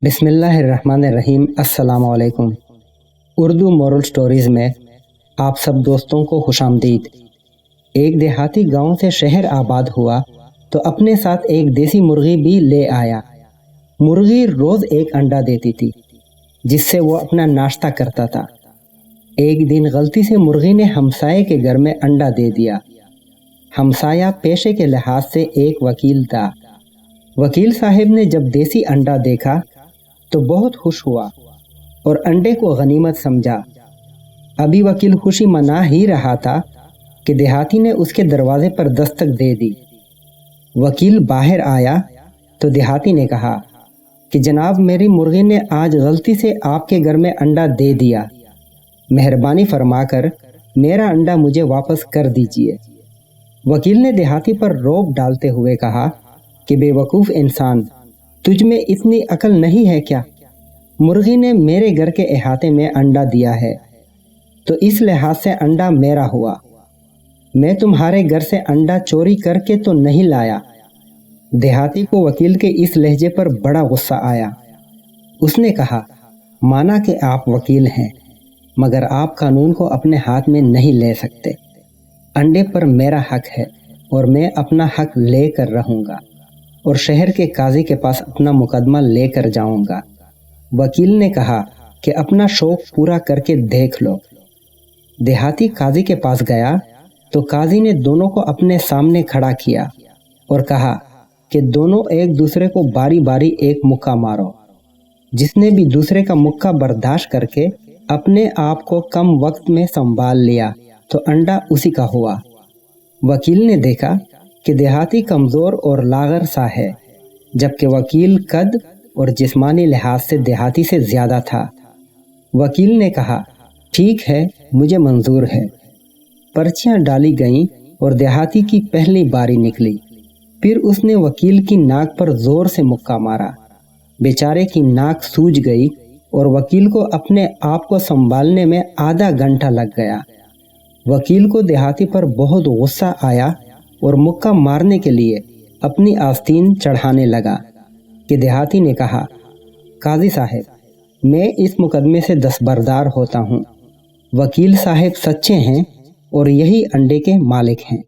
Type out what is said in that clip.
بسم اللہ الرحمن الرحیم۔ السلام علیکم۔ اردو مورل سٹوریز میں آپ سب دوستوں کو خوش آمدید۔ ایک دیہاتی گاؤں سے شہر آباد ہوا تو اپنے ساتھ ایک دیسی مرغی بھی لے آیا۔ مرغی روز ایک انڈا دیتی تھی جس سے وہ اپنا ناشتہ کرتا تھا۔ ایک دن غلطی سے مرغی نے ہمسائے کے گھر میں انڈا دے دیا۔ ہمسایہ پیشے کے لحاظ سے ایک وکیل تھا۔ وکیل صاحب نے جب دیسی انڈا دیکھا تو بہت خوش ہوا اور انڈے کو غنیمت سمجھا۔ ابھی وکیل خوشی منا ہی رہا تھا کہ دیہاتی نے اس کے دروازے پر دستک دے دی۔ وکیل باہر آیا تو دیہاتی نے کہا کہ جناب، میری مرغی نے آج غلطی سے آپ کے گھر میں انڈا دے دیا، مہربانی فرما کر میرا انڈا مجھے واپس کر دیجیے۔ وکیل نے دیہاتی پر روب ڈالتے ہوئے کہا کہ بے وقوف انسان، تجھ میں اتنی عقل نہیں ہے کیا؟ مرغی نے میرے گھر کے احاطے میں انڈا دیا ہے تو اس لحاظ سے انڈا میرا ہوا۔ میں تمہارے گھر سے انڈا چوری کر کے تو نہیں لایا۔ دیہاتی کو وکیل کے اس لہجے پر بڑا غصہ آیا۔ اس نے کہا، مانا کہ آپ وکیل ہیں مگر آپ قانون کو اپنے ہاتھ میں نہیں لے سکتے۔ انڈے پر میرا حق ہے اور میں اپنا حق لے کر رہوں گا اور شہر کے قاضی کے پاس اپنا مقدمہ لے کر جاؤں گا۔ وکیل نے کہا کہ اپنا شوق پورا کر کے دیکھ لو۔ دیہاتی قاضی کے پاس گیا تو قاضی نے دونوں کو اپنے سامنے کھڑا کیا اور کہا کہ دونوں ایک دوسرے کو باری باری ایک مکہ مارو۔ جس نے بھی دوسرے کا مکہ برداشت کر کے اپنے آپ کو کم وقت میں سنبھال لیا تو انڈا اسی کا ہوا۔ وکیل نے دیکھا کہ دیہاتی کمزور اور لاغر سا ہے جبکہ وکیل قد اور جسمانی لحاظ سے دیہاتی سے زیادہ تھا۔ وکیل نے کہا، ٹھیک ہے، مجھے منظور ہے۔ پرچیاں ڈالی گئیں اور دیہاتی کی پہلی باری نکلی۔ پھر اس نے وکیل کی ناک پر زور سے مکہ مارا۔ بیچارے کی ناک سوج گئی اور وکیل کو اپنے آپ کو سنبھالنے میں آدھا گھنٹہ لگ گیا۔ وکیل کو دیہاتی پر بہت غصہ آیا اور مکہ مارنے کے لیے اپنی آستین چڑھانے لگا کہ دیہاتی نے کہا، قاضی صاحب، میں اس مقدمے سے دستبردار ہوتا ہوں۔ وکیل صاحب سچے ہیں اور یہی انڈے کے مالک ہیں۔